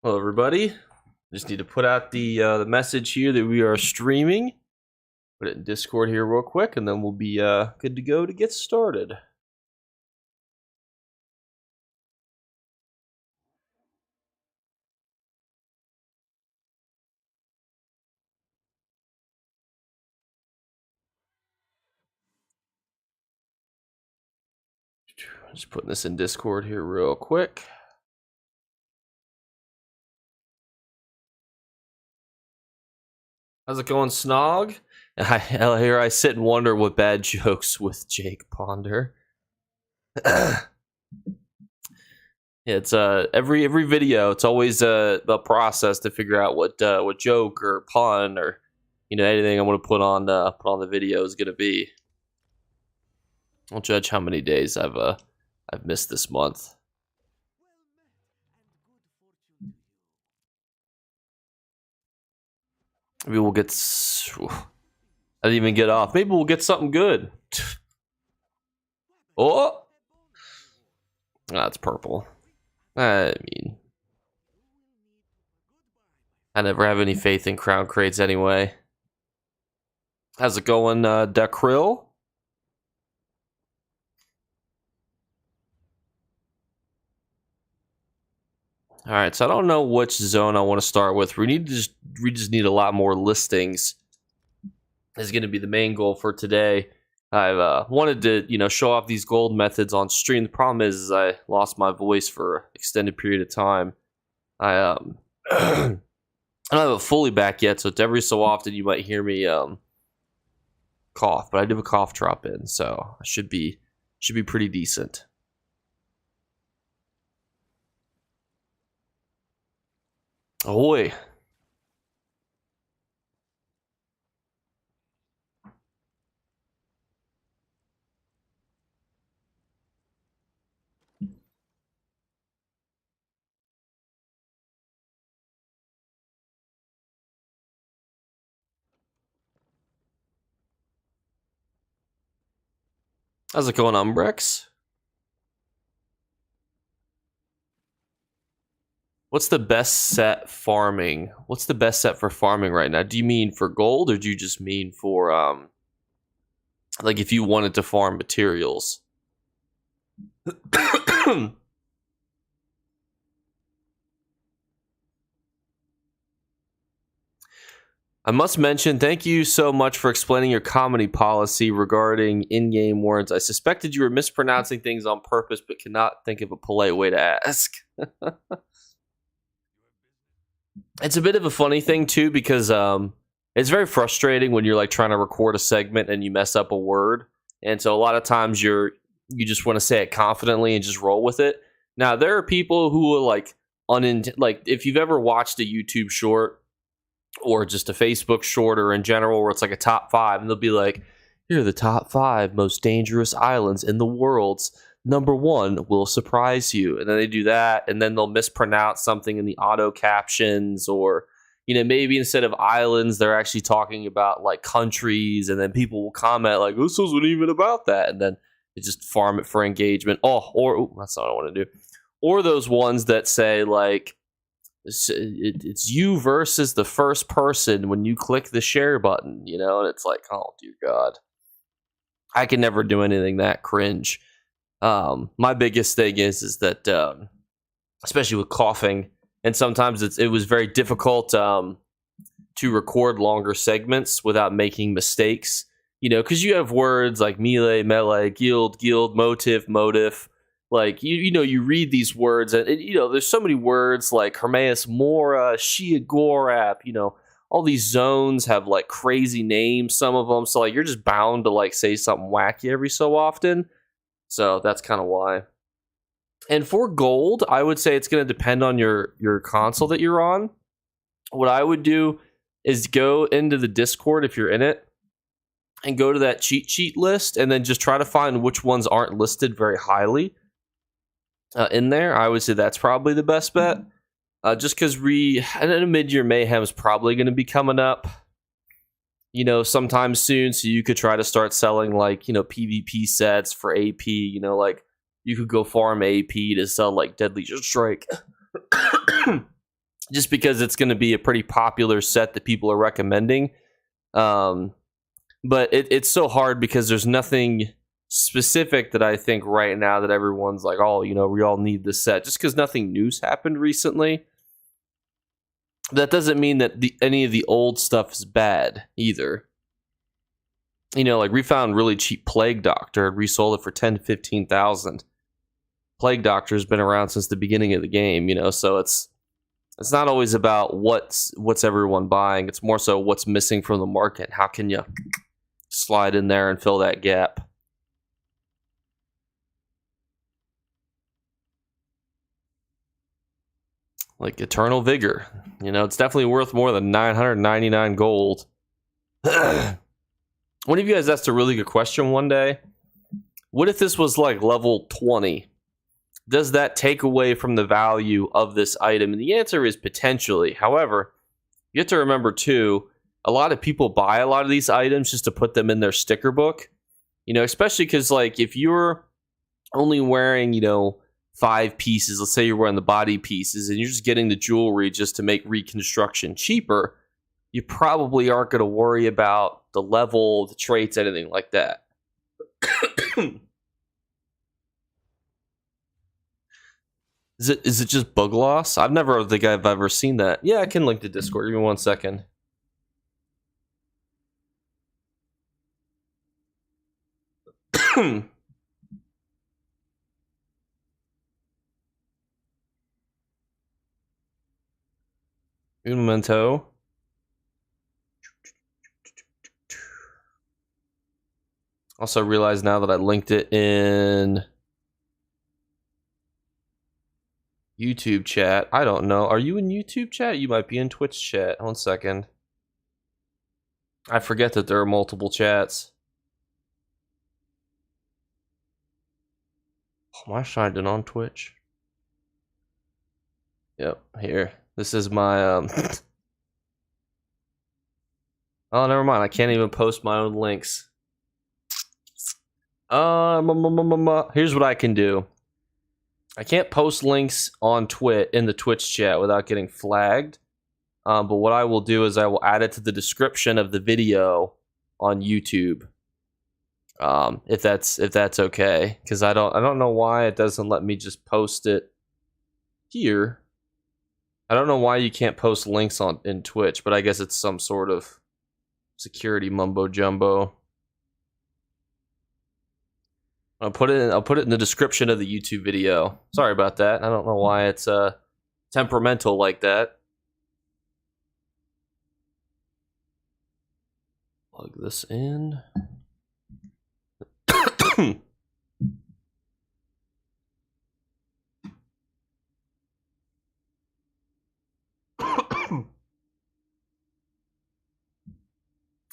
Hello, everybody. Just need to put out the message here that we are streaming. Put it in Discord here real quick, and then we'll be good to go to get started. Just putting this in Discord here real quick. How's it going, Snog? Here I sit and wonder what bad jokes with Jake ponder. It's every video. It's always a process to figure out what joke or pun or anything I'm gonna put on the video is gonna be. I'll judge how many days I've missed this month. Maybe we'll get. I didn't even get off. Maybe we'll get something good. Oh, that's purple. I mean, I never have any faith in crown crates anyway. How's it going, Dekrill? All right, so I don't know which zone I want to start with. We just need a lot more listings. Is going to be the main goal for today. I've wanted to show off these gold methods on stream. The problem is I lost my voice for an extended period of time. I don't have it fully back yet, so it's every so often you might hear me cough, but I do have a cough drop in, so I should be pretty decent. Ahoy. How's it going, Umbrex? What's the best set farming? What's the best set for farming right now? Do you mean for gold, or do you just mean for like if you wanted to farm materials? I must mention, thank you so much for explaining your comedy policy regarding in-game words. I suspected you were mispronouncing things on purpose, but cannot think of a polite way to ask. It's a bit of a funny thing, too, because it's very frustrating when you're like trying to record a segment and you mess up a word. And so a lot of times you just want to say it confidently and just roll with it. Now, there are people who are like, if you've ever watched a YouTube short, or just a Facebook short, or in general where it's like a top 5, and they'll be like, here are the top 5 most dangerous islands in the world. Number 1 will surprise you. And then they do that, and then they'll mispronounce something in the auto captions, or maybe instead of islands they're actually talking about like countries, and then people will comment like, this wasn't even about that, and then they just farm it for engagement. Or that's not what I want to do. Or those ones that say like, it's you versus the first person when you click the share button, and it's like, oh dear God, I can never do anything that cringe. My biggest thing is that especially with coughing, and sometimes it was very difficult to record longer segments without making mistakes, because you have words like melee, guild, motive. Like, you read these words, and there's so many words like Hermaeus Mora, Shia Gorap, all these zones have like crazy names, some of them. So like, you're just bound to like say something wacky every so often. So that's kind of why. And for gold, I would say it's going to depend on your console that you're on. What I would do is go into the Discord if you're in it, and go to that cheat sheet list, and then just try to find which ones aren't listed very highly. In there, I would say that's probably the best bet. Just because mid-year mayhem is probably going to be coming up, sometime soon. So you could try to start selling like, PvP sets for AP. Like you could go farm AP to sell like Deadly Strike. just because it's going to be a pretty popular set that people are recommending. But it's so hard because there's nothing specific that I think right now that everyone's like, oh, we all need this set, just because nothing new's happened recently. That doesn't mean that any of the old stuff is bad either. Like we found really cheap Plague Doctor and resold it for 10 to 15,000. Plague Doctor has been around since the beginning of the game, so it's not always about what's everyone buying. It's more so what's missing from the market. How can you slide in there and fill that gap? Like Eternal Vigor. It's definitely worth more than 999 gold. One of you guys asked a really good question one day. What if this was like level 20? Does that take away from the value of this item? And the answer is potentially. However, you have to remember too, a lot of people buy a lot of these items just to put them in their sticker book. Especially because like if you're only wearing, 5 pieces, let's say you're wearing the body pieces and you're just getting the jewelry just to make reconstruction cheaper, you probably aren't going to worry about the level, the traits, anything like that. Is it just bug loss? I've never think I've ever seen that. Yeah, I can link to Discord. Give me 1 second. Un momento. Also realize now that I linked it in YouTube chat. I don't know. Are you in YouTube chat? You might be in Twitch chat. 1 second. I forget that there are multiple chats. Am I signed in on Twitch? Yep, here. This is my Oh, never mind. I can't even post my own links. Here's what I can do. I can't post links on in the Twitch chat without getting flagged. But what I will do is I will add it to the description of the video on YouTube. If that's okay, because I don't know why it doesn't let me just post it here. I don't know why you can't post links in Twitch, but I guess it's some sort of security mumbo jumbo. I'll put it in the description of the YouTube video. Sorry about that. I don't know why it's temperamental like that. Plug this in.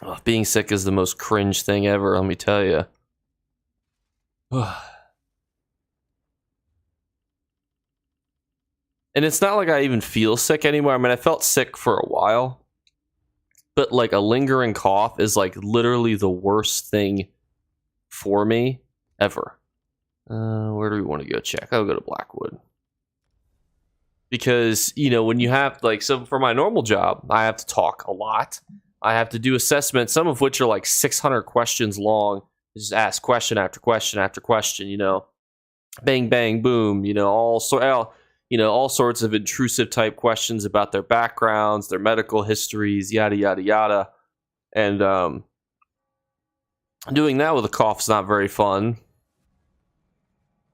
Oh, being sick is the most cringe thing ever, let me tell you. And it's not like I even feel sick anymore. I mean, I felt sick for a while, but like a lingering cough is like literally the worst thing for me ever. Where do we want to go check? I'll go to Blackwood. Because, when you have so for my normal job, I have to talk a lot. I have to do assessments, some of which are like 600 questions long. Just ask question after question after question, bang, bang, boom, all sorts of intrusive type questions about their backgrounds, their medical histories, yada, yada, yada. And doing that with a cough is not very fun.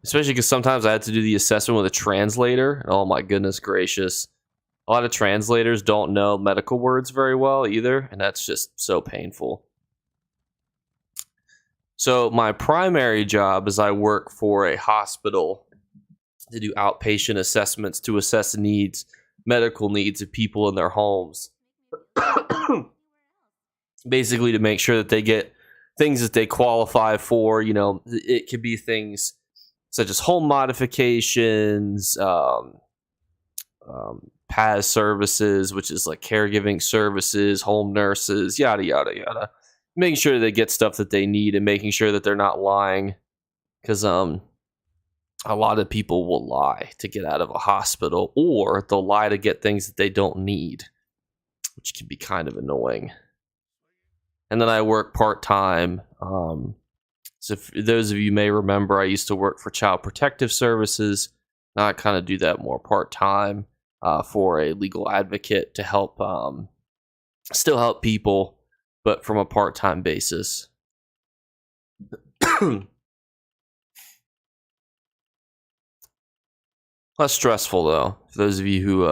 Especially because sometimes I had to do the assessment with a translator. And oh my goodness gracious. A lot of translators don't know medical words very well either, and that's just so painful. So my primary job is I work for a hospital to do outpatient assessments to assess medical needs of people in their homes. Basically to make sure that they get things that they qualify for. It could be things such as home modifications, PAS services, which is like caregiving services, home nurses, yada, yada, yada. Making sure they get stuff that they need and making sure that they're not lying. Because a lot of people will lie to get out of a hospital, or they'll lie to get things that they don't need, which can be kind of annoying. And then I work part-time. So if those of you may remember, I used to work for Child Protective Services. Now I kind of do that more part-time for a legal advocate to help, still help people, but from a part-time basis. Less stressful, though, for those of you who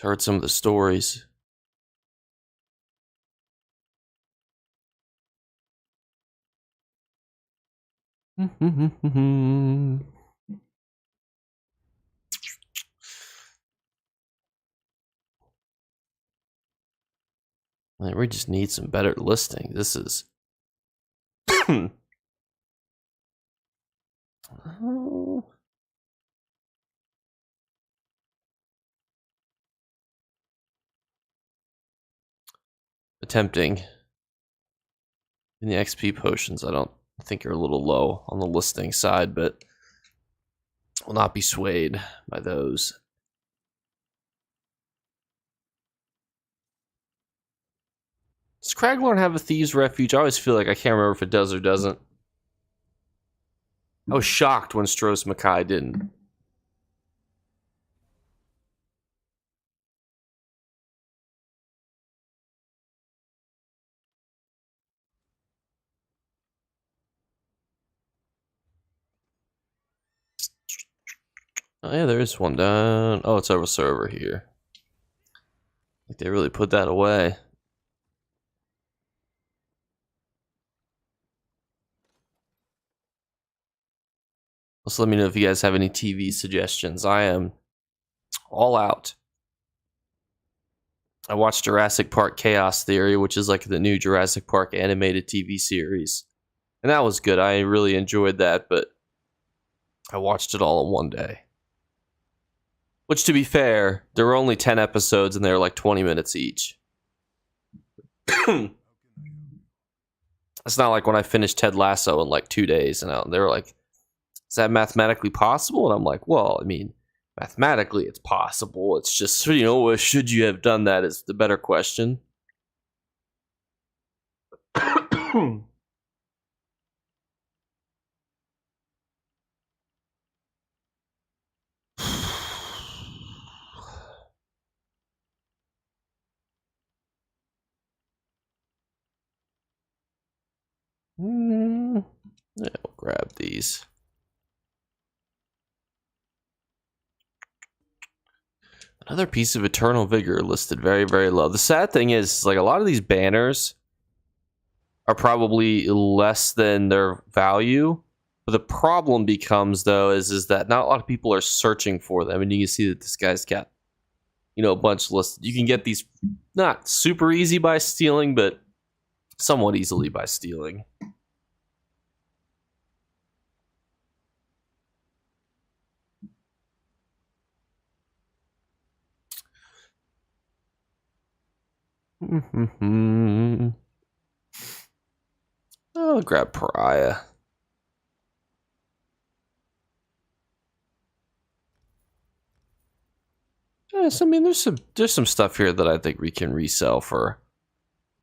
heard some of the stories. We just need some better listing. This is attempting. In the XP potions, I don't think are a little low on the listing side, but will not be swayed by those. Does Craglorn have a Thieves' Refuge? I always feel like I can't remember if it does or doesn't. I was shocked when Stros Mackay didn't. Oh yeah, there is one down. Oh, it's over here. Like they really put that away. Also, let me know if you guys have any TV suggestions. I am all out. I watched Jurassic Park Chaos Theory, which is like the new Jurassic Park animated TV series. And that was good. I really enjoyed that, but I watched it all in one day. Which, to be fair, there were only 10 episodes and they were like 20 minutes each. It's not like when I finished Ted Lasso in like 2 days and they were like, is that mathematically possible? And I'm like, well, I mean, mathematically it's possible. It's just, should you have done that is the better question. Yeah, we'll grab these. Another piece of Eternal Vigor listed very, very low. The sad thing is, like, a lot of these banners are probably less than their value. But the problem becomes, though, is that not a lot of people are searching for them. And you can see that this guy's got, a bunch listed. You can get these not super easy by stealing, but somewhat easily by stealing. I'll grab Pariah. Yes, I mean, there's some stuff here that I think we can resell for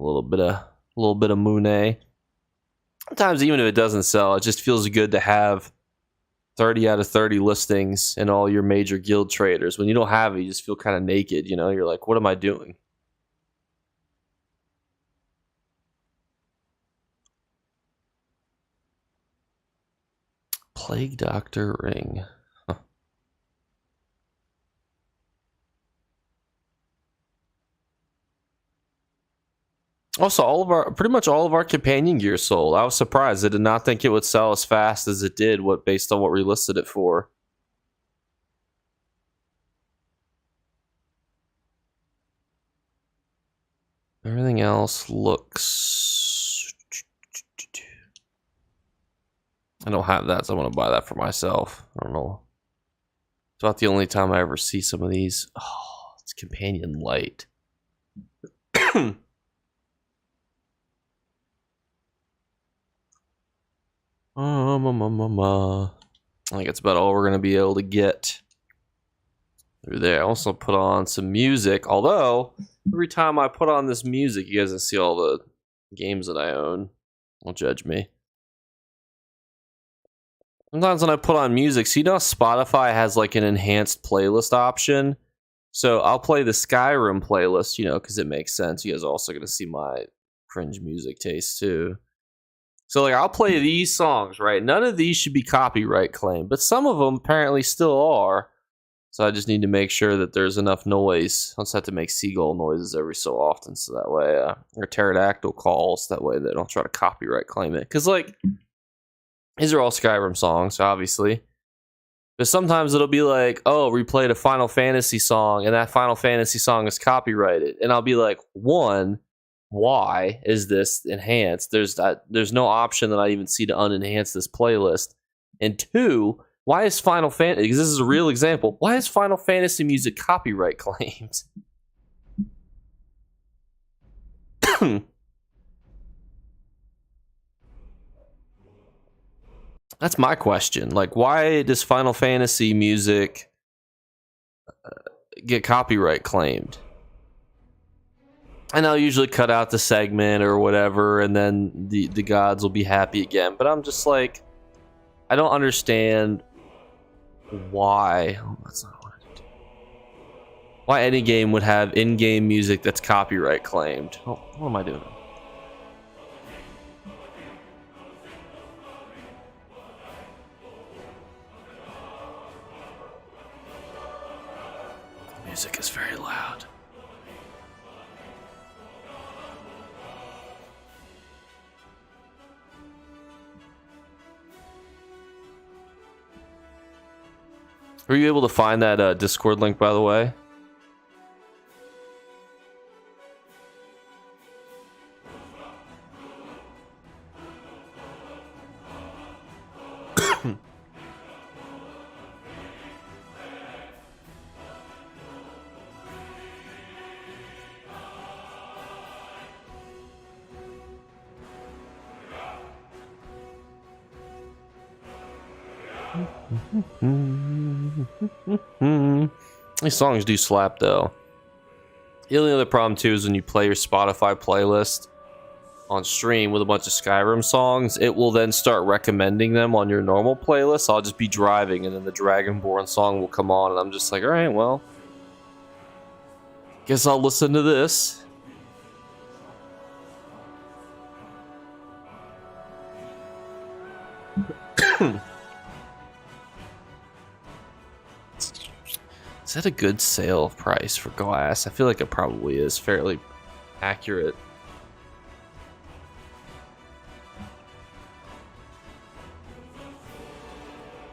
a little bit of Monet. Sometimes even if it doesn't sell, it just feels good to have 30 out of 30 listings in all your major guild traders. When you don't have it, you just feel kind of naked, You're like, what am I doing? Plague Doctor Ring. Huh. Also, pretty much all of our companion gear sold. I was surprised. I did not think it would sell as fast as it did, based on what we listed it for. Everything else looks... I don't have that, so I'm going to buy that for myself. I don't know. It's about the only time I ever see some of these. Oh, it's Companion Light. I think it's about all we're going to be able to get through there. I also put on some music, although every time I put on this music, you guys can see all the games that I own. Don't judge me. Sometimes when I put on music, so you know Spotify has like an enhanced playlist option. So I'll play the Skyrim playlist, you know, because it makes sense. You guys are also going to see my cringe music taste too. So like I'll play these songs, right? None of these should be copyright claimed, but some of them apparently still are. So I just need to make sure that there's enough noise. I'll just have to make seagull noises every so often, so that way, or pterodactyl calls, that way they don't try to copyright claim it. Because like these are all Skyrim songs, obviously. But sometimes it'll be like, oh, we played a Final Fantasy song, and that Final Fantasy song is copyrighted. And I'll be like, one, why is this enhanced? There's no option that I even see to unenhance this playlist. And two, why is Final Fantasy, because this is a real example, why is Final Fantasy music copyright claimed? That's my question. Like, why does Final Fantasy music get copyright claimed? And I'll usually cut out the segment or whatever, and then the gods will be happy again. But I'm just like, I don't understand why. Oh, that's not what I did. Why any game would have in-game music that's copyright claimed. Oh, what am I doing? Music is very loud. Were you able to find that Discord link, by the way? These songs do slap though. The only other problem too is when you play your Spotify playlist on stream with a bunch of Skyrim songs, it will then start recommending them on your normal playlist. I'll just be driving and then the Dragonborn song will come on and I'm just like, alright, well, guess I'll listen to this. Is that a good sale price for glass? I feel like it probably is fairly accurate.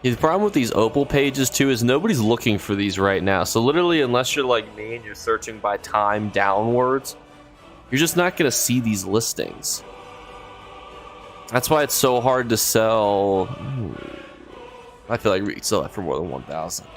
Yeah, the problem with these Opal pages too is nobody's looking for these right now. So literally, unless you're like me and you're searching by time downwards, you're just not going to see these listings. That's why it's so hard to sell. I feel like we could sell that for more than 1,000.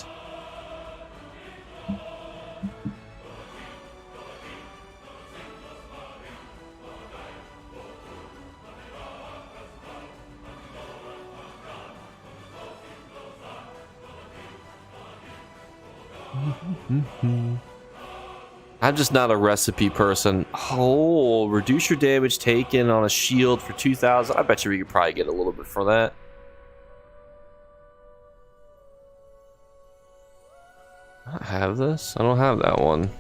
I'm just not a recipe person. Oh, reduce your damage taken on a shield for 2,000. I bet you we could probably get a little bit for that. I have this? I don't have that one.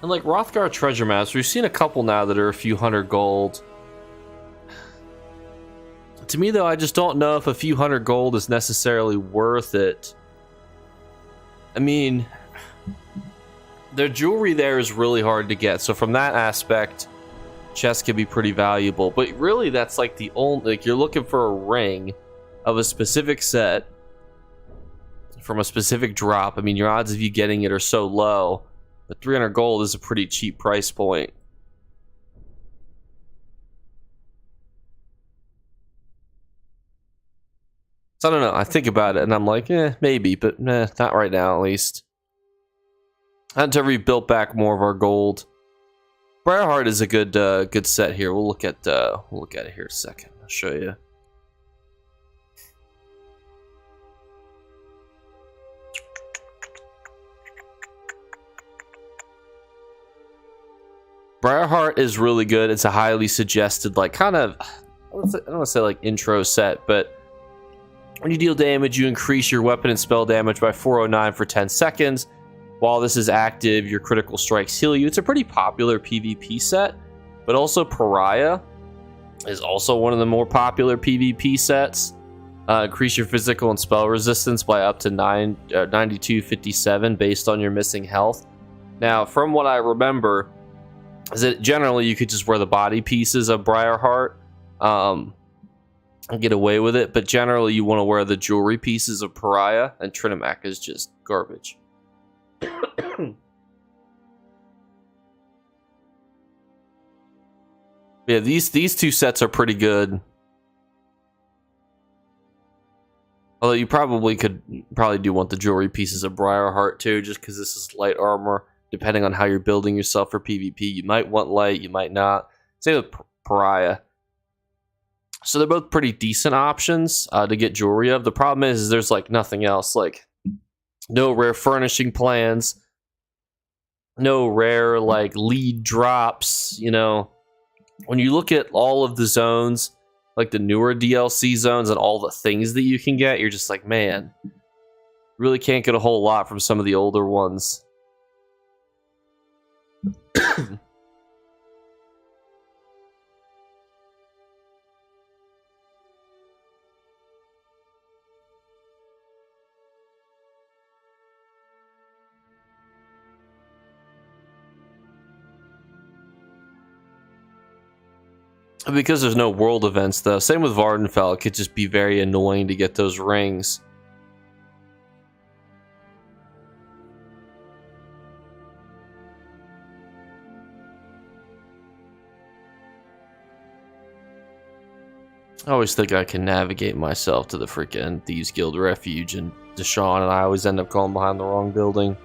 And like Rothgar treasure maps, we've seen a couple now that are a few hundred gold. To me though, I just don't know if a few hundred gold is necessarily worth it. I mean, their jewelry there is really hard to get, so from that aspect, chests can be pretty valuable. But really, that's like the only, like you're looking for a ring of a specific set from a specific drop. I mean, your odds of you getting it are so low. But 300 gold is a pretty cheap price point. So I don't know. I think about it and I'm like, maybe, but not right now at least. Until we've built back more of our gold. Briarheart is a good set here. We'll look at it here in a second. I'll show you. Briarheart is really good. It's a highly suggested, like, kind of, I don't want to say like intro set, but when you deal damage, you increase your weapon and spell damage by 409 for 10 seconds. While this is active, your critical strikes heal you. It's a pretty popular PvP set, but also Pariah is also one of the more popular PvP sets. Increase your physical and spell resistance by up to 9257 based on your missing health. Now, from what I remember, is that generally you could just wear the body pieces of Briarheart and get away with it, but generally you want to wear the jewelry pieces of Pariah, and Trinimac is just garbage. Yeah, these two sets are pretty good. Although you probably do want the jewelry pieces of Briarheart too, just because this is light armor. Depending on how you're building yourself for PvP, you might want light, you might not. Same with Pariah. So they're both pretty decent options to get jewelry of. The problem is there's like nothing else, like no rare furnishing plans, no rare like lead drops. You know, when you look at all of the zones, like the newer DLC zones and all the things that you can get, you're just like, man, really can't get a whole lot from some of the older ones. Because there's no world events, though. Same with Vardenfell. It could just be very annoying to get those rings. I always think I can navigate myself to the freaking Thieves Guild Refuge in Deshawn, and I always end up going behind the wrong building.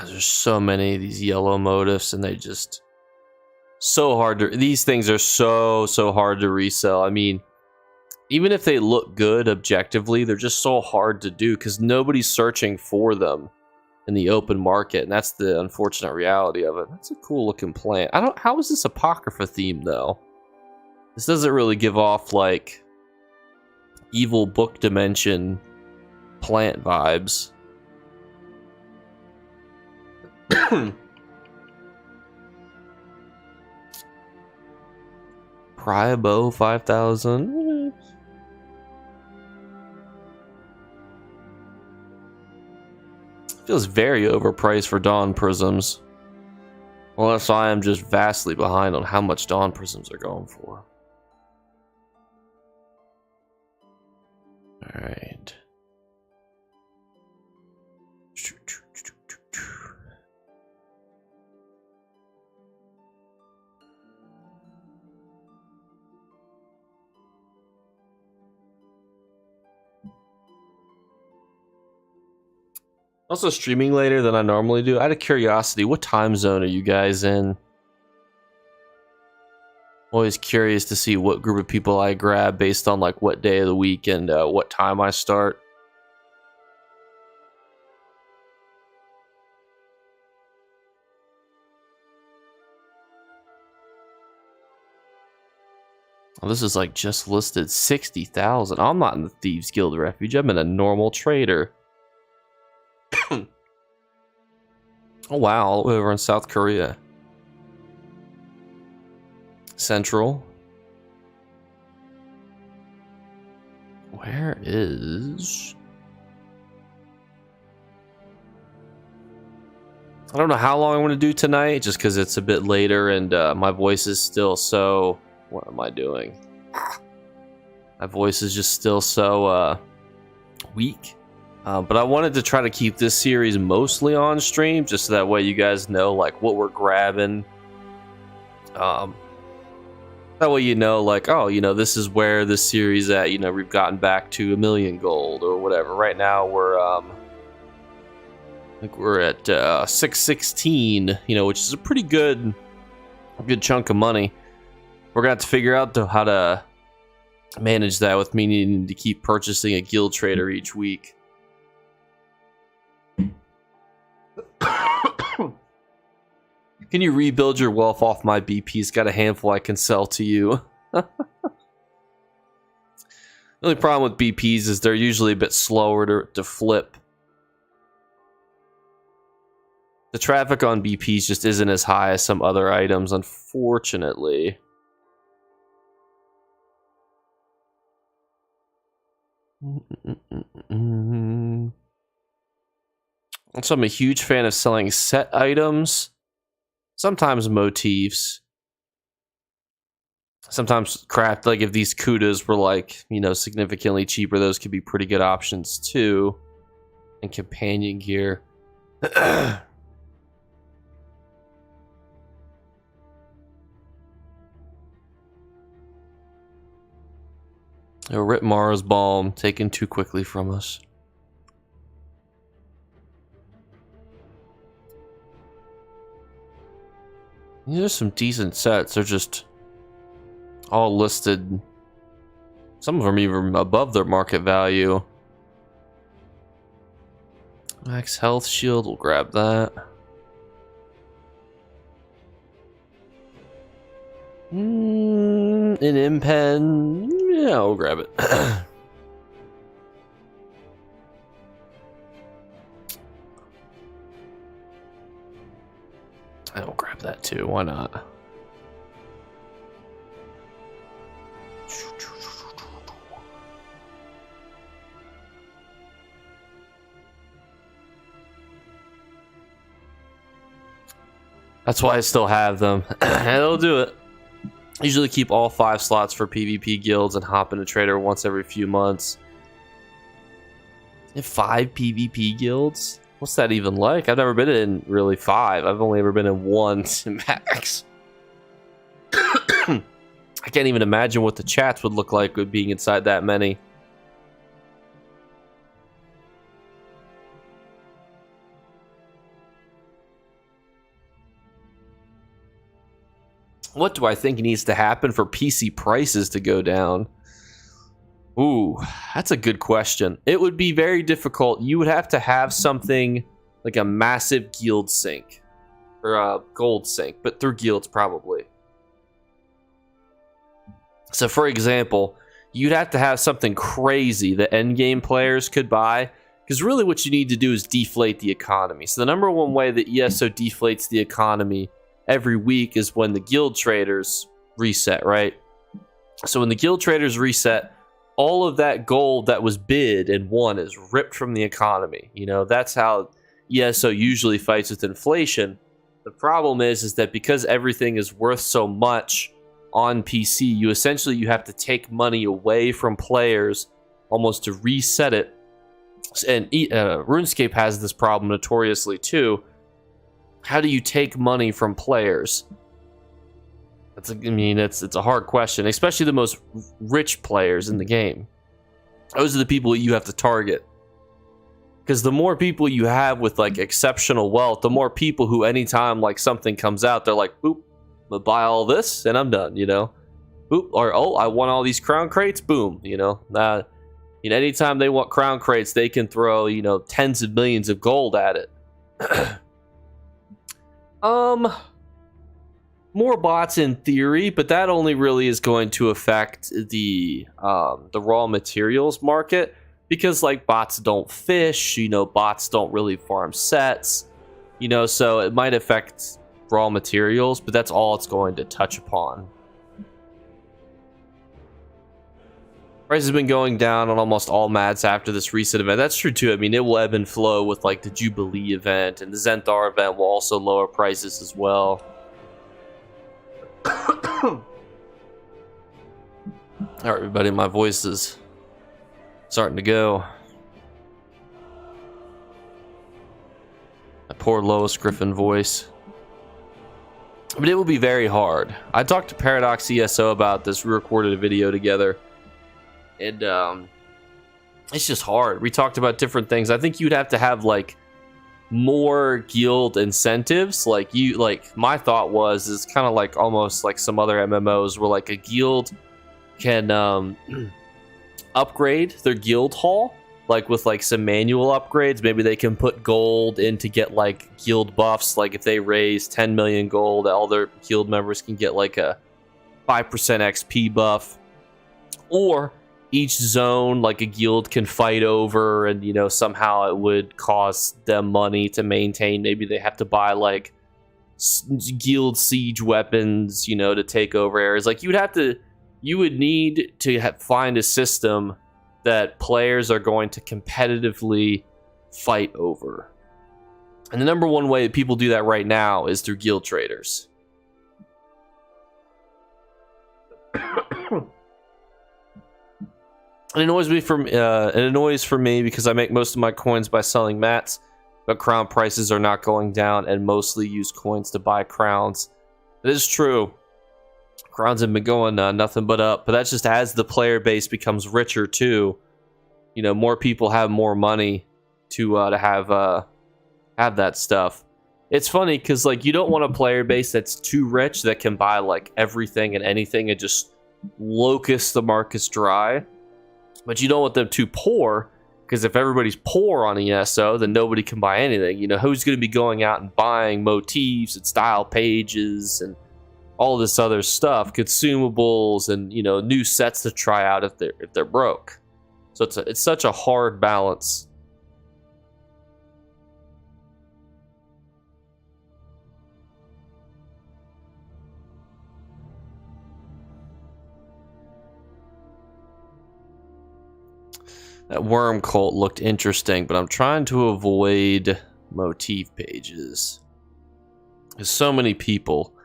There's so many of these yellow motifs, and they just so hard to. These things are so hard to resell. I mean, even if they look good objectively, they're just so hard to do because nobody's searching for them in the open market, and that's the unfortunate reality of it. That's a cool looking plant. How is this Apocrypha theme though? This doesn't really give off like evil book dimension plant vibes. Priabo 5000. Feels very overpriced for Dawn Prisms. Unless I am just vastly behind on how much Dawn Prisms are going for. Alright. Also streaming later than I normally do. Out of curiosity, what time zone are you guys in? Always curious to see what group of people I grab based on like what day of the week and what time I start. Well, this is like just listed 60,000. I'm not in the Thieves Guild Refuge. I'm in a normal trader. Oh wow, all the way over in South Korea. Central. Where is... I don't know how long I'm going to do tonight, just because it's a bit later and my voice is still so... What am I doing? My voice is just still so weak. But I wanted to try to keep this series mostly on stream, just so that way you guys know like what we're grabbing. That way you know, like, oh, you know, this is where this series at. You know, we've gotten back to 1 million gold or whatever. Right now we're I think we're at 616. You know, which is a pretty good chunk of money. We're gonna have to figure out though how to manage that with me needing to keep purchasing a guild trader each week. Can you rebuild your wealth off my BPs? Got a handful I can sell to you. The only problem with BPs is they're usually a bit slower to flip. The traffic on BPs just isn't as high as some other items, unfortunately. So I'm a huge fan of selling set items. Sometimes motifs. Sometimes craft, like if these kudas were like, you know, significantly cheaper, those could be pretty good options too. And companion gear. Rip Mara's Balm taken too quickly from us. There's some decent sets. They're just all listed. Some of them even above their market value. Max Health Shield, we'll grab that. An Impen, yeah, we'll grab it. I'll grab that too, why not? That's why I still have them. And it'll do it. Usually keep all 5 slots for PvP guilds and hop in a trader once every few months. You have 5 PvP guilds? What's that even like? I've never been in really 5. I've only ever been in 1 max. I can't even imagine what the chats would look like with being inside that many. What do I think needs to happen for PC prices to go down? Ooh, that's a good question. It would be very difficult. You would have to have something like a massive guild sync. Or a gold sync, but through guilds probably. So for example, you'd have to have something crazy that endgame players could buy. Because really what you need to do is deflate the economy. So the number one way that ESO deflates the economy every week is when the guild traders reset, right? So when the guild traders reset, all of that gold that was bid and won is ripped from the economy. You know, that's how ESO usually fights with inflation. The problem is that because everything is worth so much on PC, you have to take money away from players almost to reset it. And RuneScape has this problem notoriously too. How do you take money from players? It's a hard question, especially the most rich players in the game. Those are the people you have to target. Because the more people you have with like exceptional wealth, the more people who anytime like something comes out, they're like, boop, I'm gonna buy all this and I'm done, you know? Boop, or oh, I want all these crown crates, boom, you know? Anytime they want crown crates, they can throw, you know, tens of millions of gold at it. More bots in theory, but that only really is going to affect the raw materials market, because like bots don't fish, you know, bots don't really farm sets. So it might affect raw materials, but that's all it's going to touch upon. Price has been going down on almost all mats after this recent event. That's true too. I mean, it will ebb and flow with like the Jubilee event, and the Zenthar event will also lower prices as well. All right, everybody, my voice is starting to go. That poor Lois Griffin voice. But it will be very hard. I talked to Paradox ESO about this. We recorded a video together. And it's just hard. We talked about different things. I think you'd have to have like more guild incentives. Like my thought is kind of like almost like some other MMOs where like a guild can upgrade their guild hall, like with like some manual upgrades. Maybe they can put gold in to get like guild buffs. Like if they raise 10 million gold, all their guild members can get like a 5% XP buff. Or each zone, like a guild can fight over, and somehow it would cost them money to maintain. Maybe they have to buy like guild siege weapons, to take over areas. Like you would need to find a system that players are going to competitively fight over. And the number one way that people do that right now is through guild traders. It annoys for me because I make most of my coins by selling mats, but crown prices are not going down, and mostly use coins to buy crowns. It is true. Crowns have been going nothing but up, but that's just as the player base becomes richer too. More people have more money to have that stuff. It's funny because like you don't want a player base that's too rich that can buy like everything and anything and just locust the markets dry. But you don't want them too poor, because if everybody's poor on ESO, then nobody can buy anything. Who's going to be going out and buying motifs and style pages and all this other stuff, consumables and new sets to try out if they're broke. So it's such a hard balance. That worm cult looked interesting, but I'm trying to avoid motif pages. Because so many people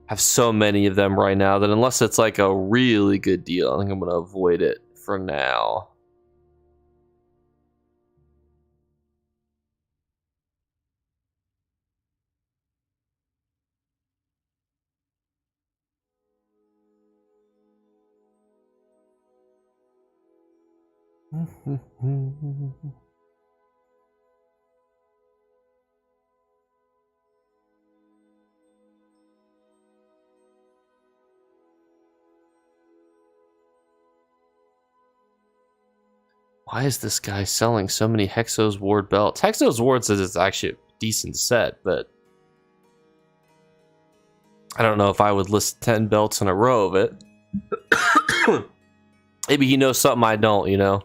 have so many of them right now that unless it's like a really good deal, I think I'm going to avoid it for now. Why is this guy selling so many Hexos Ward belts? Hexos Ward says it's actually a decent set, but I don't know if I would list 10 belts in a row of it. Maybe he knows something I don't,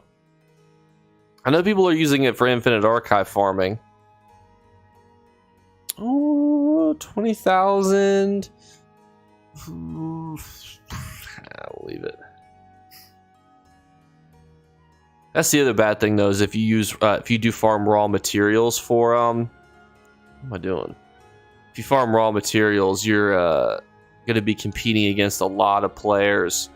I know people are using it for Infinite Archive farming. Oh, 20,000. I'll leave it. That's the other bad thing, though, is if you do farm raw materials for what am I doing? If you farm raw materials, you're going to be competing against a lot of players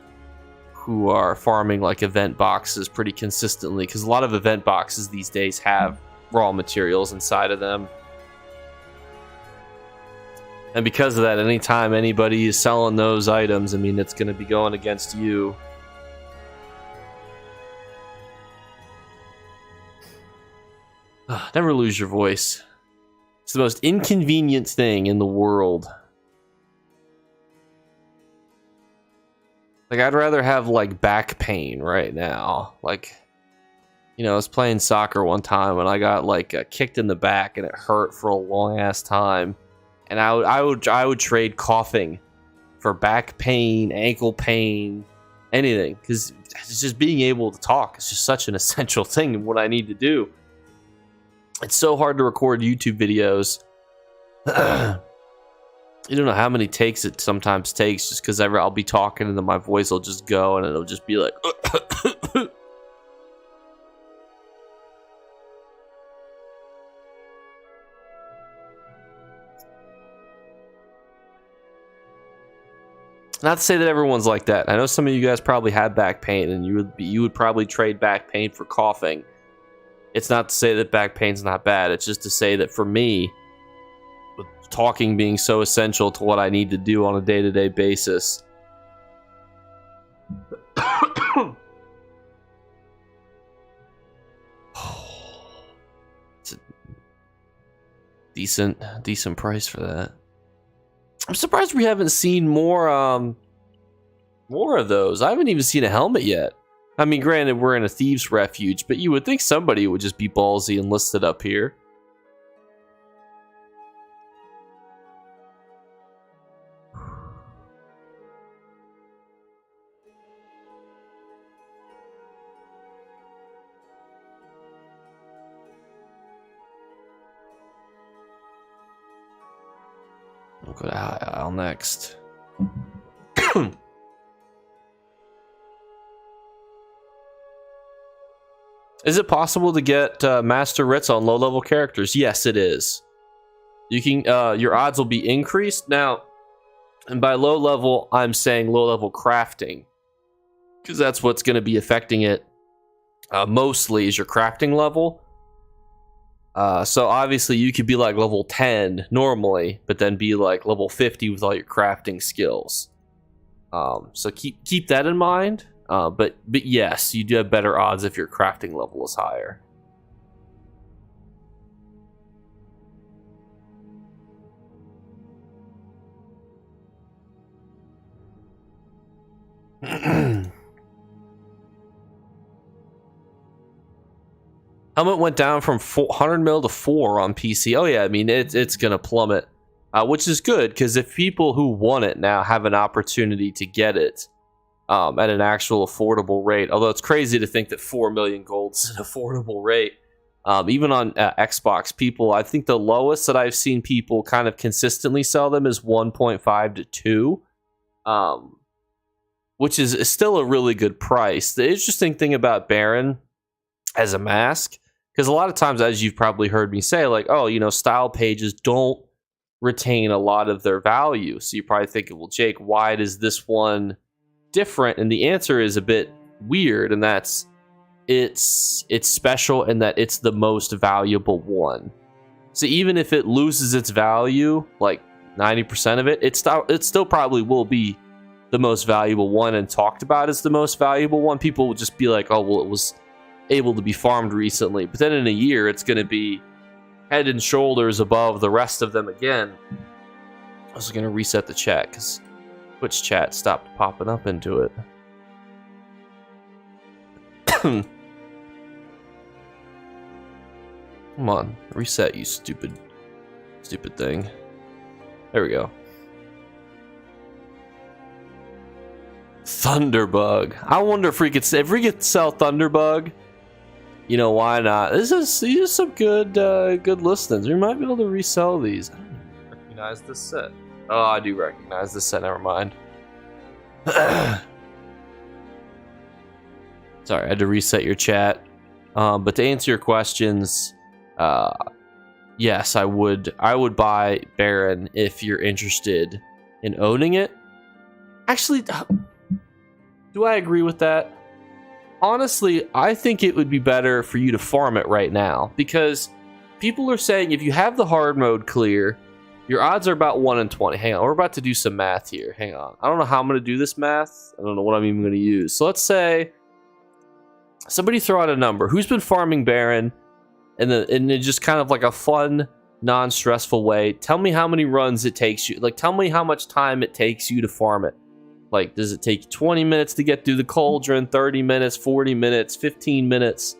who are farming like event boxes pretty consistently, because a lot of event boxes these days have raw materials inside of them. And because of that, anytime anybody is selling those items, I mean, it's going to be going against you. Never lose your voice. It's the most inconvenient thing in the world. Like, I'd rather have, like, back pain right now. Like, I was playing soccer one time and I got, like, kicked in the back and it hurt for a long-ass time. And I would trade coughing for back pain, ankle pain, anything. Because it's just being able to talk. It's just such an essential thing in what I need to do. It's so hard to record YouTube videos You don't know how many takes it sometimes takes, just because I'll be talking and then my voice will just go and it'll just be like. Not to say that everyone's like that. I know some of you guys probably have back pain, and you would probably trade back pain for coughing. It's not to say that back pain's not bad. It's just to say that for me, with talking being so essential to what I need to do on a day-to-day basis. It's a decent price for that. I'm surprised we haven't seen more of those. I haven't even seen a helmet yet. I mean, granted, we're in a thieves' refuge, but you would think somebody would just be ballsy and list it up here. We'll go to Al next. Is it possible to get Master Writs on low-level characters? Yes, it is. You can. Your odds will be increased now, and by low level, I'm saying low-level crafting, because that's what's going to be affecting it mostly is your crafting level. So obviously you could be like level 10 normally, but then be like level 50 with all your crafting skills. So keep that in mind. But yes, you do have better odds if your crafting level is higher. Helmet went down from 400 mil to 4 on PC. Oh yeah, I mean it's gonna plummet, which is good because if people who want it now have an opportunity to get it at an actual affordable rate, although it's crazy to think that 4 million gold is an affordable rate. Even on Xbox, people, I think the lowest that I've seen people kind of consistently sell them is 1.5 to 2, which is still a really good price. The interesting thing about Baron as a mask, because a lot of times, as you've probably heard me say, like, oh, you know, style pages don't retain a lot of their value. So you're probably thinking, well, Jake, why does this one different? And the answer is a bit weird, and that's it's special in that it's the most valuable one. So even if it loses its value, like 90% of it, it still probably will be the most valuable one and talked about as the most valuable one. People will just be like, oh, well, it was able to be farmed recently, but then in a year it's going to be head and shoulders above the rest of them again. I was going to reset the chat because Twitch chat stopped popping up into it. Come on, reset, you stupid thing. There we go. Thunderbug. I wonder if we could sell Thunderbug. You know, why not? These are some good listings. We might be able to resell these. I don't even recognize this set. Oh, I do recognize this set. Never mind. Sorry, I had to reset your chat. But to answer your questions, yes, I would buy Baron if you're interested in owning it. Actually, do I agree with that? Honestly, I think it would be better for you to farm it right now, because people are saying if you have the hard mode clear, your odds are about 1 in 20. Hang on, we're about to do some math here. Hang on. I don't know how I'm going to do this math. I don't know what I'm even going to use. So let's say somebody throw out a number. Who's been farming Baron in just kind of like a fun, non-stressful way? Tell me how many runs it takes you. Like, tell me how much time it takes you to farm it. Like, does it take 20 minutes to get through the cauldron, 30 minutes, 40 minutes, 15 minutes?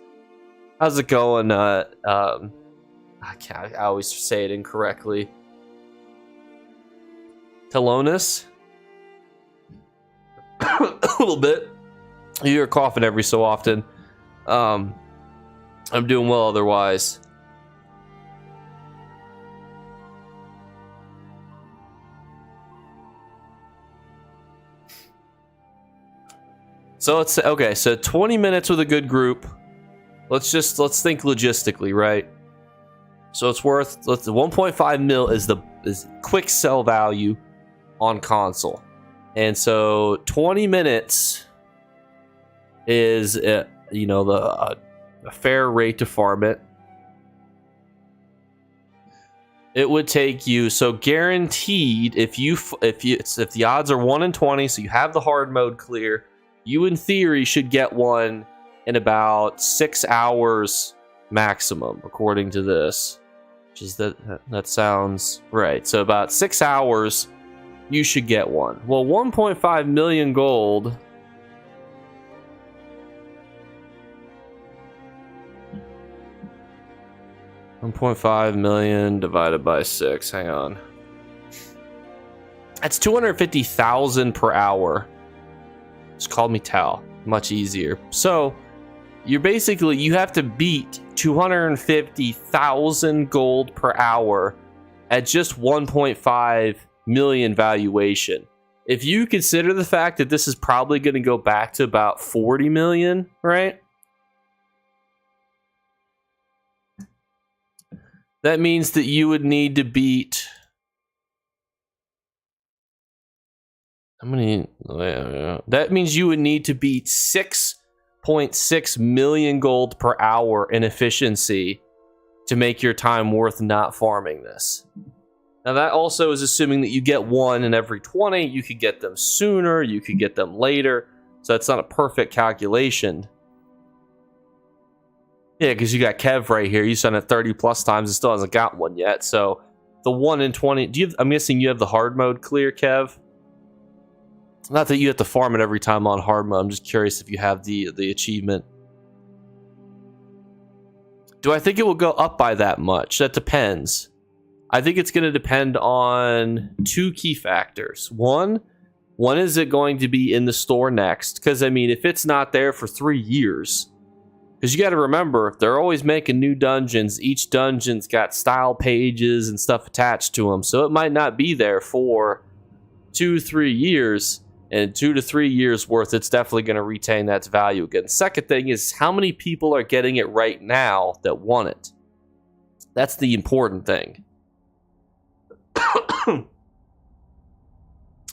How's it going? I always say it incorrectly. Telonis? A little bit. You're coughing every so often. I'm doing well otherwise. So let's say, okay, so 20 minutes with a good group. Let's think logistically, right? So it's worth, the 1.5 mil is quick sell value on console. And so 20 minutes is a fair rate to farm it. It would take you, so guaranteed, if the odds are 1 in 20, so you have the hard mode clear, you in theory should get one in about 6 hours maximum, according to this. Which is that sounds right. So about 6 hours, you should get one. Well, 1.5 million gold. $1.5 million divided by 6. Hang on. That's 250,000 per hour. Just call me Tal. Much easier. So you have to beat 250,000 gold per hour at just 1.5 million valuation. If you consider the fact that this is probably going to go back to about 40 million, right? That means that you would need to beat that means you would need to beat 6.6 million gold per hour in efficiency to make your time worth not farming this. Now that also is assuming that you get one in every 20. You could get them sooner, you could get them later. So that's not a perfect calculation. Yeah, because you got Kev right here. You sent it 30 plus times and still hasn't got one yet. So the 1 in 20. I'm guessing you have the hard mode clear, Kev? Not that you have to farm it every time on hard mode. I'm just curious if you have the achievement. Do I think it will go up by that much? That depends. I think it's going to depend on 2 key factors. One is it going to be in the store next? Because, I mean, if it's not there for 3 years... Because you got to remember, they're always making new dungeons. Each dungeon's got style pages and stuff attached to them. So it might not be there for 2-3 years. And 2 to 3 years worth, it's definitely going to retain that value again. Second thing is how many people are getting it right now that want it. That's the important thing.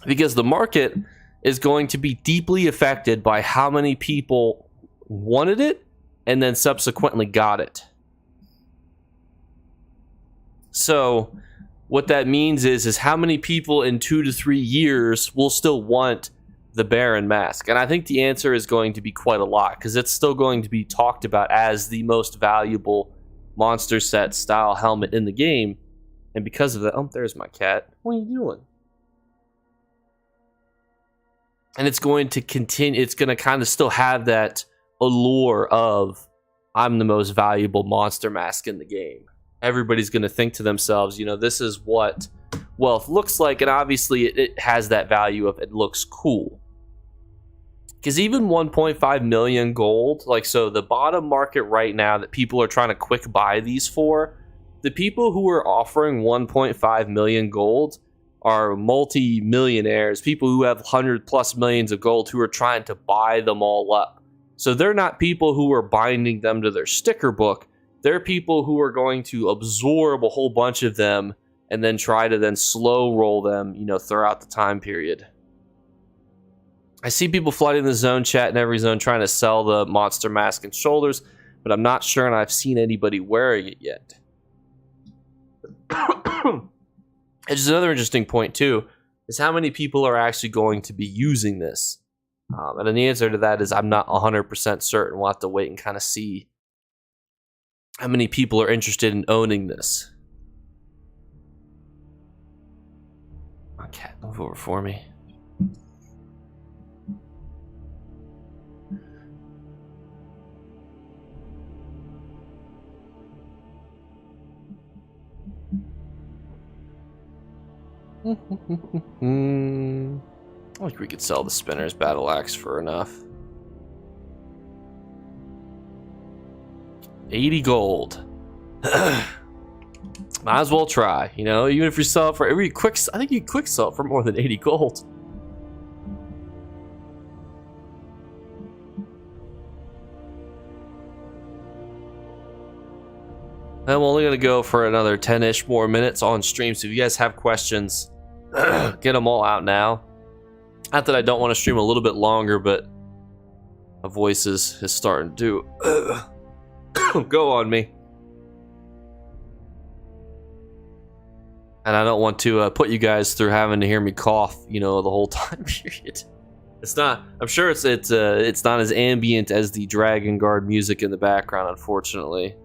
Because the market is going to be deeply affected by how many people wanted it and then subsequently got it. So what that means is how many people in 2 to 3 years will still want the Baron mask. And I think the answer is going to be quite a lot, because it's still going to be talked about as the most valuable monster set style helmet in the game. And because of that, oh, there's my cat. What are you doing? And it's going to continue, it's going to kind of still have that allure of I'm the most valuable monster mask in the game. Everybody's going to think to themselves, you know, this is what wealth looks like, and obviously it has that value of it looks cool. Because even 1.5 million gold, like, so the bottom market right now that people are trying to quick buy these for, the people who are offering 1.5 million gold are multi-millionaires, people who have 100+ millions of gold who are trying to buy them all up. So they're not people who are binding them to their sticker book. They're people who are going to absorb a whole bunch of them and then try to then slow roll them, you know, throughout the time period. I see people flooding the zone chat in every zone trying to sell the monster mask and shoulders, but I'm not sure and I've seen anybody wearing it yet. Which is another interesting point too, is how many people are actually going to be using this. And then the answer to that is I'm not 100% certain. We'll have to wait and kind of see how many people are interested in owning this. My cat, move over for me. I think we could sell the Spinner's Battle Axe for enough. 80 gold. Might as well try, you know, even if you sell it for every quick, I think you quick sell it for more than 80 gold. I'm only gonna go for another 10-ish more minutes on stream, so if you guys have questions, get them all out now. Not that I don't want to stream a little bit longer, but my voice is starting to go on me. And I don't want to put you guys through having to hear me cough, the whole time period. It's not. I'm sure it's not as ambient as the Dragon Guard music in the background, unfortunately.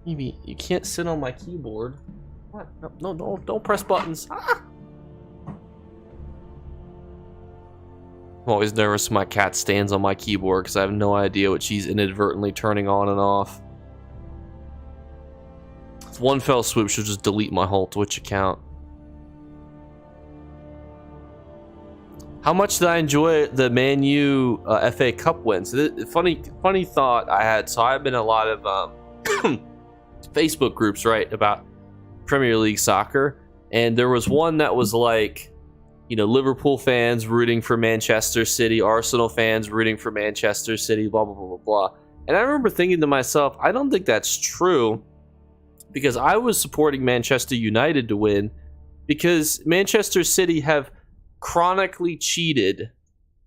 Maybe you can't sit on my keyboard. What? No, don't press buttons. Ah! I'm always nervous when my cat stands on my keyboard because I have no idea what she's inadvertently turning on and off. With one fell swoop, she'll just delete my whole Twitch account. How much did I enjoy the Man U FA Cup wins? Funny thought I had. So I've been in a lot of Facebook groups, right, about Premier League soccer, and there was one that was like, Liverpool fans rooting for Manchester City, Arsenal fans rooting for Manchester City, blah, blah, blah, blah, blah. And I remember thinking to myself, I don't think that's true, because I was supporting Manchester United to win, because Manchester City have chronically cheated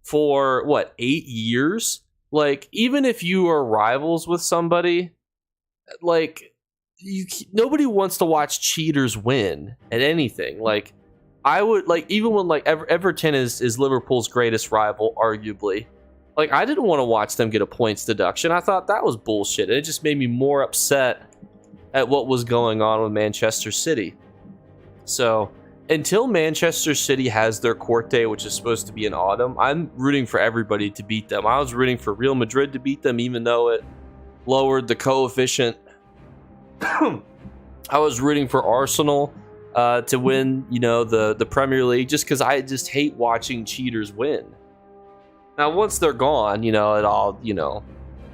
for, 8 years? Like, even if you are rivals with somebody, like, nobody wants to watch cheaters win at anything. Like, I would, like, even when, like, Everton is Liverpool's greatest rival, arguably, like, I didn't want to watch them get a points deduction. I thought that was bullshit, and it just made me more upset at what was going on with Manchester City. So, until Manchester City has their court day, which is supposed to be in autumn, I'm rooting for everybody to beat them. I was rooting for Real Madrid to beat them, even though it lowered the coefficient. I was rooting for Arsenal to win, the Premier League, just because I just hate watching cheaters win. Now, once they're gone, it all,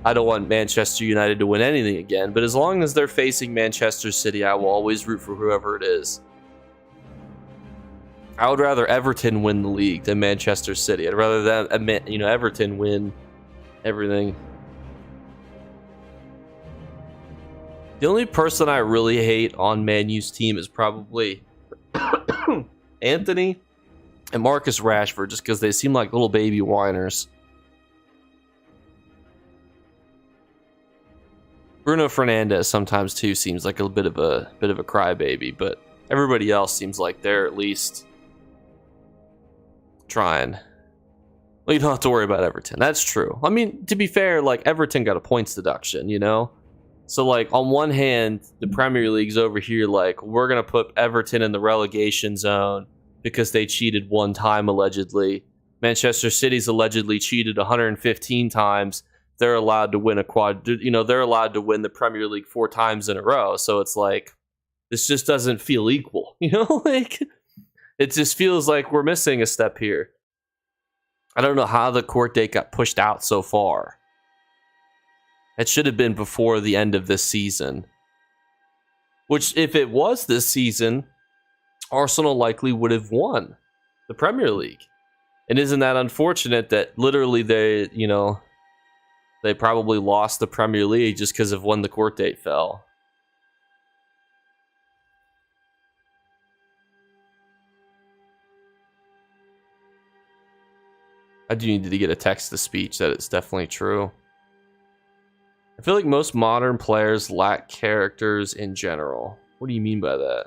I don't want Manchester United to win anything again. But as long as they're facing Manchester City, I will always root for whoever it is. I would rather Everton win the league than Manchester City. I'd rather that, Everton win everything. The only person I really hate on Man U's team is probably Anthony and Marcus Rashford, just because they seem like little baby whiners. Bruno Fernandes sometimes too seems like a bit of a crybaby, but everybody else seems like they're at least trying. Well, you don't have to worry about Everton. That's true. I mean, to be fair, like, Everton got a points deduction, So, like, on one hand, the Premier League's over here, like, we're going to put Everton in the relegation zone because they cheated one time, allegedly. Manchester City's allegedly cheated 115 times. They're allowed to win they're allowed to win the Premier League 4 times in a row. So it's like, this just doesn't feel equal, Like, it just feels like we're missing a step here. I don't know how the court date got pushed out so far. It should have been before the end of this season. Which, if it was this season, Arsenal likely would have won the Premier League. And isn't that unfortunate that literally they probably lost the Premier League just because of when the court date fell? I do need to get a text-to-speech that it's definitely true. I feel like most modern players lack characters in general. What do you mean by that?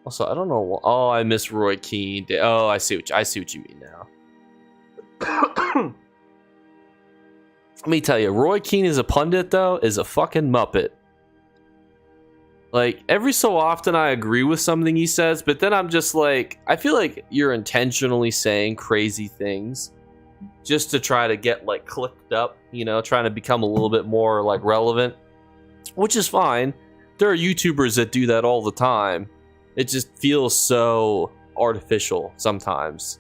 Also, I don't know. Oh, I miss Roy Keane. Oh, I see what you mean now. Let me tell you, Roy Keane as a pundit, though, is a fucking muppet. Like, every so often I agree with something he says, but then I'm just like, I feel like you're intentionally saying crazy things just to try to get, like, clicked up, trying to become a little bit more, like, relevant, which is fine. There are YouTubers that do that all the time. It just feels so artificial sometimes.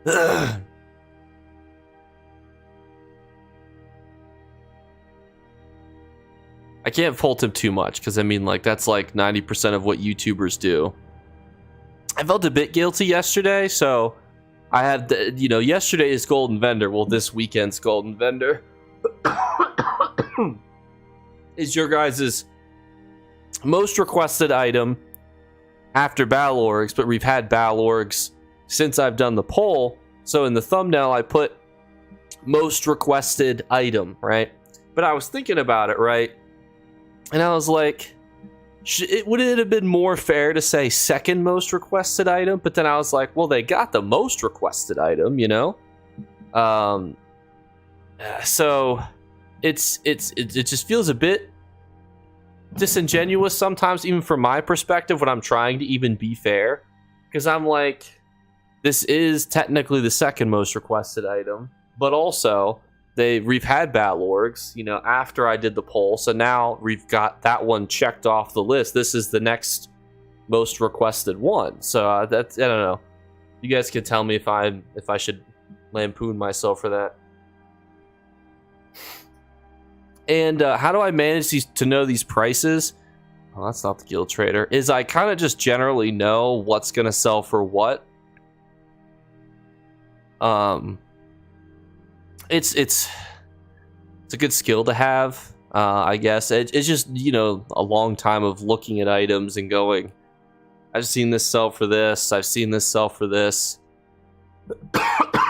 I can't fault him too much, because, I mean, like, that's, like, 90% of what YouTubers do. I felt a bit guilty yesterday, so I had, yesterday's Golden Vendor. Well, this weekend's Golden Vendor. is your guys' most requested item after Battle Orgs, but we've had Battle Orgs since I've done the poll. So in the thumbnail, I put most requested item, right? But I was thinking about it, right? And I was like, would it have been more fair to say second most requested item? But then I was like, well, they got the most requested item, you know? So it just feels a bit disingenuous sometimes, even from my perspective, when I'm trying to even be fair, because I'm like, this is technically the second most requested item, but also we've had Battle Orgs, you know, after I did the poll, so now we've got that one checked off the list. This is the next most requested one. So that's, I don't know. You guys can tell me if I should lampoon myself for that. And how do I manage to know these prices? Well, that's not the Guild Trader. Is I kind of just generally know what's going to sell for what. It's a good skill to have, I guess. It's just, you know, a long time of looking at items and going, I've seen this sell for this, I've seen this sell for this.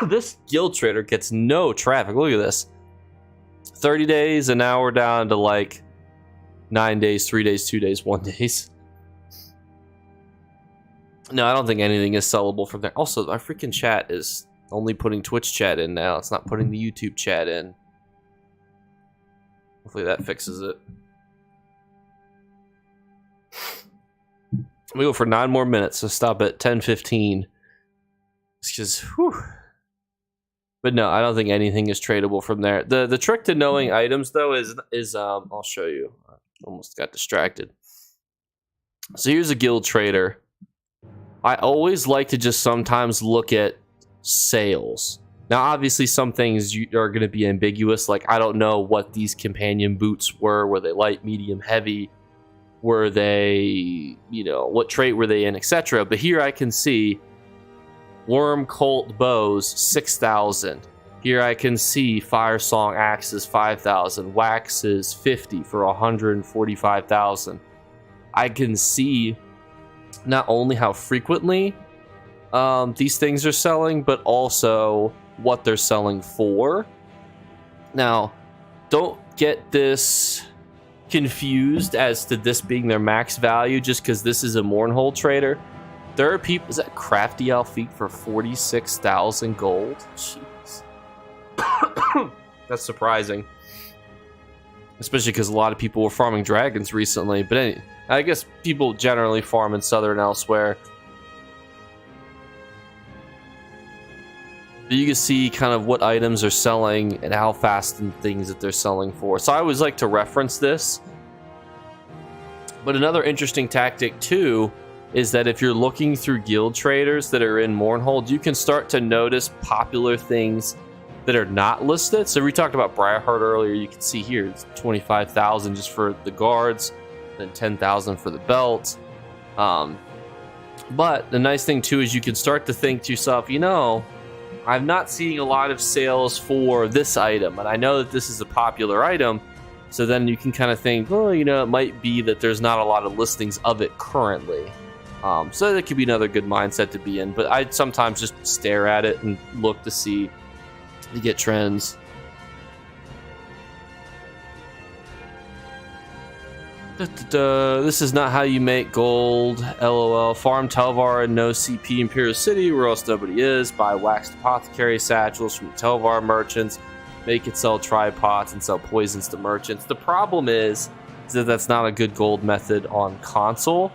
This Guild Trader gets no traffic. Look at this. 30 days, and now we're down to like 9 days, 3 days, 2 days, 1 days. No, I don't think anything is sellable from there. Also, our freaking chat is only putting Twitch chat in now. It's not putting the YouTube chat in. Hopefully that fixes it. We go for 9 more minutes, so stop at 10:15. It's just, whew. But no, I don't think anything is tradable from there. The trick to knowing items, though, is I'll show you. I almost got distracted. So here's a Guild Trader. I always like to just sometimes look at sales. Now, obviously, some things are going to be ambiguous. Like, I don't know what these companion boots were. Were they light, medium, heavy? Were they, you know, what trait were they in, etc. But here I can see Worm Colt bows, 6,000. Here I can see Fire Song axes, 5,000. Waxes, 50 for 145,000. I can see not only how frequently these things are selling, but also what they're selling for. Now, don't get this confused as to this being their max value just because this is a Mournhold trader. There are people. Is that Crafty Alfiq for 46,000 gold? Jeez. That's surprising. Especially because a lot of people were farming dragons recently. But anyway, I guess people generally farm in Southern elsewhere. But you can see kind of what items are selling and how fast and things that they're selling for. So I always like to reference this. But another interesting tactic too is that if you're looking through guild traders that are in Mournhold, you can start to notice popular things that are not listed. So we talked about Briarheart earlier. You can see here it's 25,000 just for the guards, then 10,000 for the belt. But the nice thing too is you can start to think to yourself, you know, I'm not seeing a lot of sales for this item, and I know that this is a popular item. So then you can kind of think, well, you know, it might be that there's not a lot of listings of it currently. So that could be another good mindset to be in. But I'd sometimes just stare at it and look to see, to get trends. This is not how you make gold. LOL. Farm Telvar and no CP Imperial City, where else nobody is. Buy waxed apothecary satchels from Telvar merchants. Make it sell tripods and sell poisons to merchants. The problem is that that's not a good gold method on console.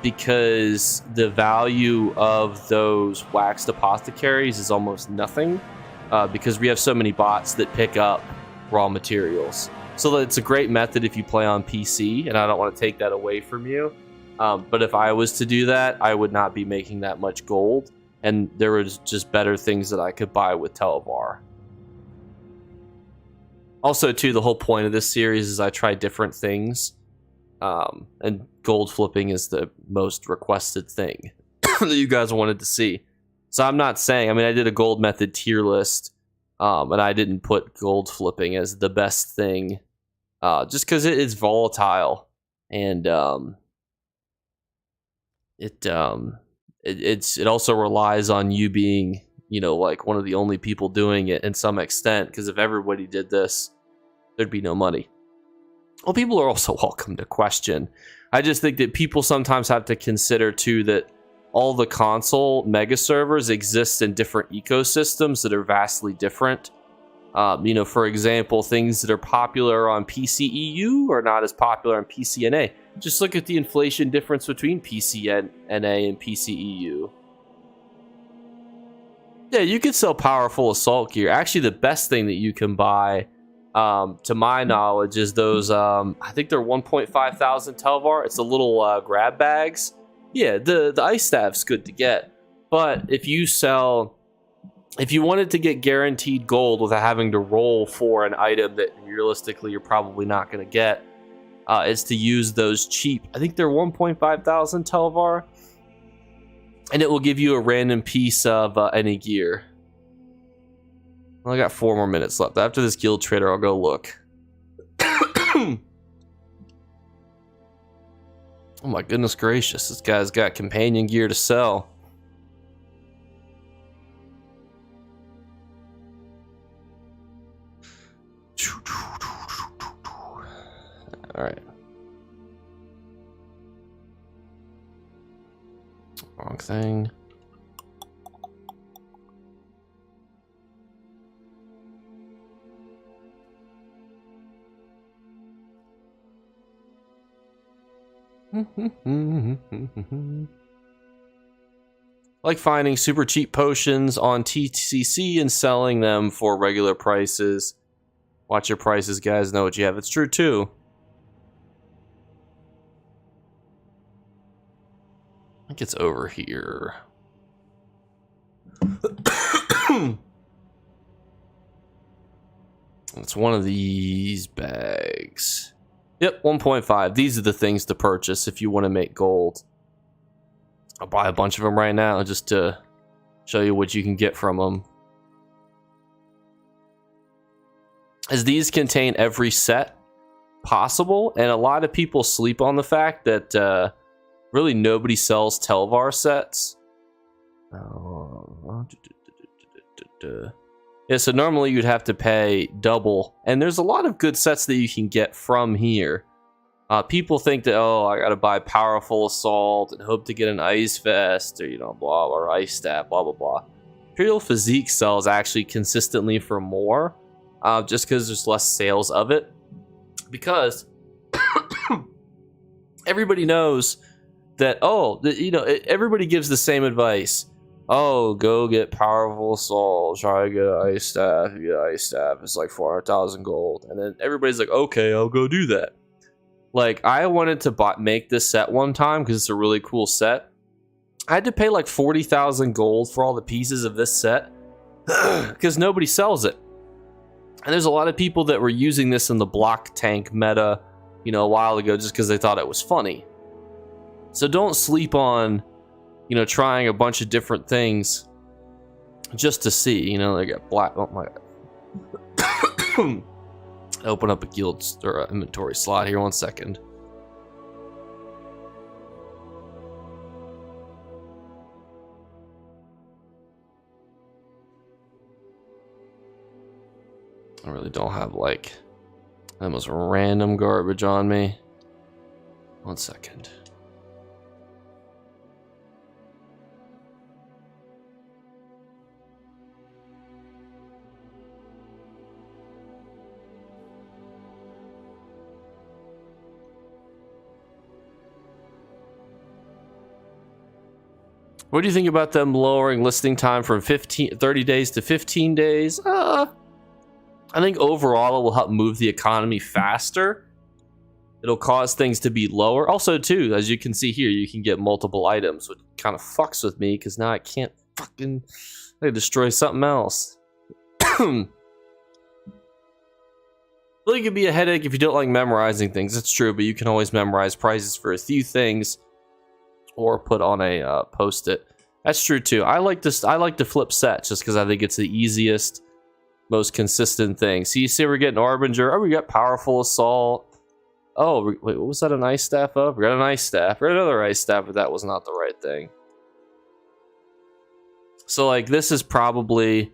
Because the value of those waxed apothecaries is almost nothing, because we have so many bots that pick up raw materials. So it's a great method if you play on PC, and I don't want to take that away from you. But if I was to do that, I would not be making that much gold, and there was just better things that I could buy with Telvar. Also, too, the whole point of this series is I try different things. And gold flipping is the most requested thing that you guys wanted to see. So I'm not saying, I mean, I did a gold method tier list, and I didn't put gold flipping as the best thing just because it is volatile, and it also relies on you being, like one of the only people doing it in some extent, because if everybody did this, there'd be no money. Well, people are also welcome to question. I just think that people sometimes have to consider too that all the console mega servers exist in different ecosystems that are vastly different. For example, things that are popular on PCEU are not as popular on PCNA. Just look at the inflation difference between PCNA and PCEU. Yeah, you could sell powerful assault gear. Actually, the best thing that you can buy, to my knowledge, is those, I think they're 1.5 thousand Telvar. It's the little grab bags. Yeah, the ice staff's good to get. But if you wanted to get guaranteed gold without having to roll for an item that realistically you're probably not going to get, is to use those cheap, I think they're 1.5 thousand Telvar, and it will give you a random piece of any gear. Well, I got 4 more minutes left. After this guild trader, I'll go look. Oh my goodness gracious, this guy's got companion gear to sell. Alright. Wrong thing. Like finding super cheap potions on TCC and selling them for regular prices. Watch your prices, guys. Know what you have. It's true too. I think it's over here. It's one of these bags. Yep, 1.5. These are the things to purchase if you want to make gold. I'll buy a bunch of them right now just to show you what you can get from them. As these contain every set possible, and a lot of people sleep on the fact that really nobody sells Telvar sets. Yeah, so normally you'd have to pay double, and there's a lot of good sets that you can get from here. People think that, oh, I gotta buy powerful assault and hope to get an ice vest, or blah, or ice staff, blah blah blah. Imperial Physique sells actually consistently for more, just because there's less sales of it. Because everybody knows that, everybody gives the same advice. Oh, go get powerful assault. Try to get an ice staff. You get an ice staff. It's like 400,000 gold. And then everybody's like, okay, I'll go do that. Like, I wanted to make this set one time because it's a really cool set. I had to pay like 40,000 gold for all the pieces of this set because nobody sells it. And there's a lot of people that were using this in the block tank meta, a while ago just because they thought it was funny. So don't sleep on trying a bunch of different things just to see, they got black. Oh my God. Open up a guild or inventory slot here. 1 second. I really don't have like that most random garbage on me. 1 second. What do you think about them lowering listing time from 30 days to 15 days? I think overall it will help move the economy faster. It'll cause things to be lower. Also, too, as you can see here, you can get multiple items, which kind of fucks with me because now I can't fucking destroy something else. Really could be a headache if you don't like memorizing things. It's true, but you can always memorize prices for a few things. Or put on a post-it. That's true too. I like to flip sets just because I think it's the easiest. most consistent thing. So you see we're getting Arbinger. Oh, we got Powerful Assault. Oh, wait, what was that, an Ice Staff up? We got an Ice Staff. We got another Ice Staff, but that was not the right thing. So, like, this is probably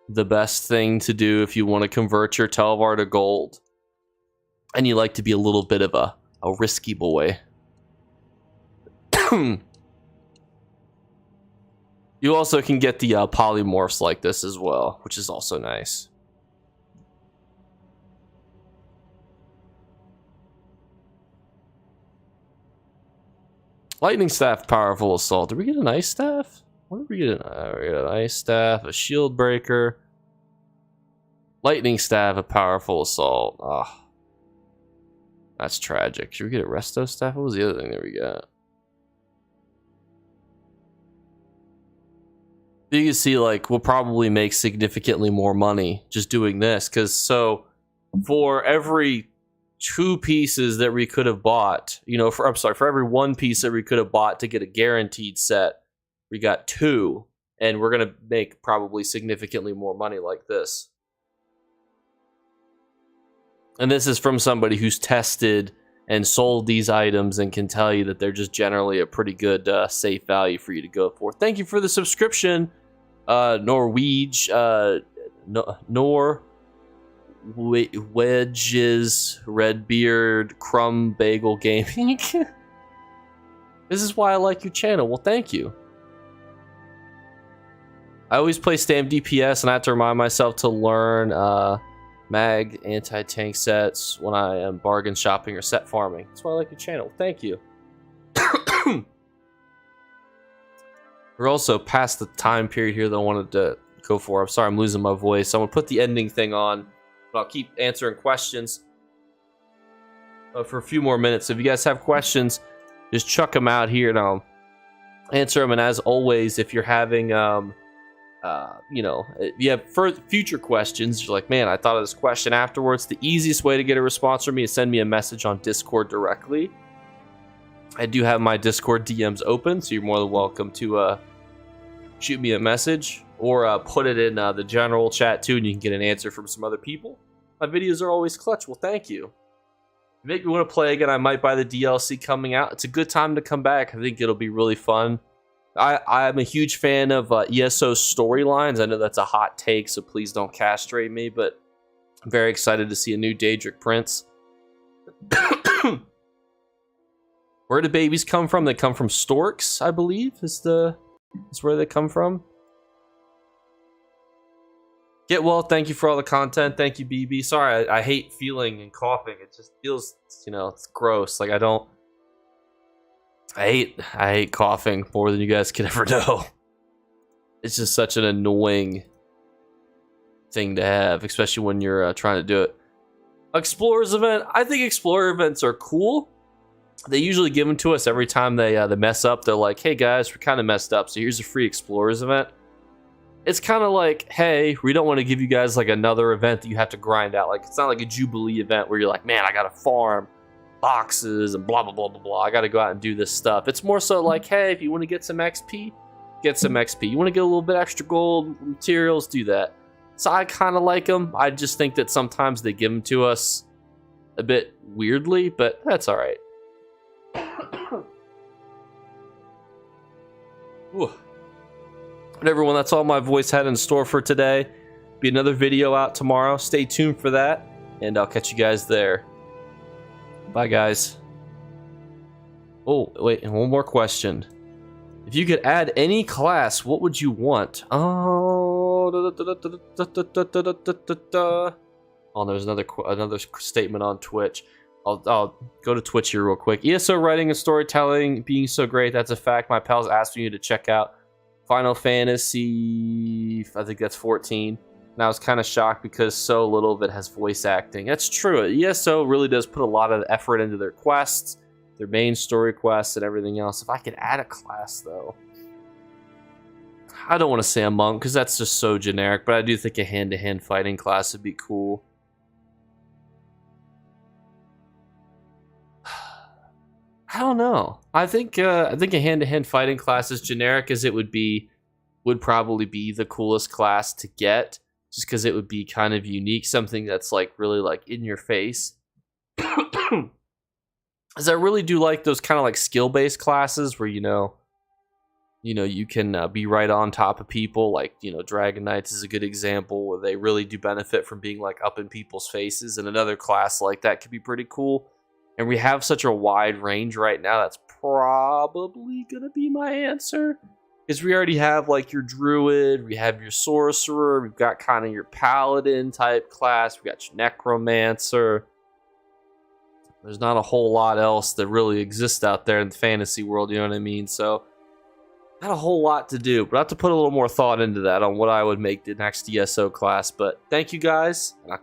the best thing to do if you want to convert your Telvar to gold. And you like to be a little bit of a risky boy. You also can get the polymorphs like this as well, which is also nice. Lightning Staff, Powerful Assault. Did we get an Ice Staff? What did we get? We got an Ice Staff, a Shield Breaker. Lightning Staff, a Powerful Assault. Ah, that's tragic. Should we get a Resto Staff? What was the other thing that we got? You can see, like, we'll probably make significantly more money just doing this. Because, so, for every 2 pieces that we could have bought, you know, for every 1 piece that we could have bought to get a guaranteed set, we got 2. And we're going to make probably significantly more money like this. And this is from somebody who's tested and sold these items and can tell you that they're just generally a pretty good, safe value for you to go for. Thank you for the subscription. Norwegian, Wedges, Redbeard, Crumb Bagel Gaming. This is why I like your channel. Well, thank you. I always play Stam DPS, and I have to remind myself to learn mag anti-tank sets when I am bargain shopping or set farming. That's why I like your channel. Thank you. We're also past the time period here that I wanted to go for. I'm sorry, I'm losing my voice. So I'm gonna put the ending thing on, but I'll keep answering questions for a few more minutes. If you guys have questions, just chuck them out here and I'll answer them. And as always, if you're having, you know, if you have future questions, you're like, man, I thought of this question afterwards. The easiest way to get a response from me is send me a message on Discord directly. I do have my Discord DMs open, so you're more than welcome to shoot me a message or put it in the general chat too, and you can get an answer from some other people. My videos are always clutch. Well, thank you. If you make me want to play again, I might buy the DLC coming out. It's a good time to come back. I think it'll be really fun. I'm a huge fan of ESO storylines. I know that's a hot take, so please don't castrate me, but I'm very excited to see a new Daedric Prince. Where do babies come from? They come from storks, I believe, is where they come from. Get well, thank you for all the content. Thank you, BB. Sorry, I hate feeling and coughing. It just feels, you know, it's gross. Like, I hate coughing more than you guys could ever know. It's just such an annoying thing to have, especially when you're trying to do it. Explorers event. I think Explorer events are cool. They usually give them to us every time they mess up. They're like, hey guys, we're kind of messed up, so here's a free Explorers event. It's kind of like, hey, we don't want to give you guys like another event that you have to grind out. Like, it's not like a Jubilee event where you're like, man, I gotta farm boxes and blah blah blah blah blah. I gotta go out and do this stuff. It's more so like, hey, if you want to get some XP, get some XP. You want to get a little bit extra gold materials, do that. So I kind of like them. I just think that sometimes they give them to us a bit weirdly, but that's all right. But everyone, that's all my voice had in store for today. Be another video out tomorrow. Stay tuned for that, and I'll catch you guys there. Bye, guys. Oh, wait, and one more question. If you could add any class, what would you want? Oh, there's another statement on Twitch. I'll go to Twitch here real quick. ESO writing and storytelling being so great, that's a fact. My pals asking you to check out Final Fantasy, I think that's 14. And I was kind of shocked because so little of it has voice acting. That's true. ESO really does put a lot of effort into their quests, their main story quests, and everything else. If I could add a class, though, I don't want to say a monk because that's just so generic, but I do think a hand-to-hand fighting class would be cool. I don't know. I think a hand-to-hand fighting class, as generic as it would probably be the coolest class to get. just because it would be kind of unique, something that's like really like in your face. As I really do like those kind of like skill-based classes where you can be right on top of people. Like, Dragon Knights is a good example where they really do benefit from being like up in people's faces. And another class like that could be pretty cool. And we have such a wide range right now. That's probably going to be my answer. Because we already have like your Druid, we have your Sorcerer, we've got kind of your Paladin type class, we got your Necromancer. There's not a whole lot else that really exists out there in the fantasy world, you know what I mean? So, not a whole lot to do, but I have to put a little more thought into that on what I would make the next ESO class. But thank you guys, and I'll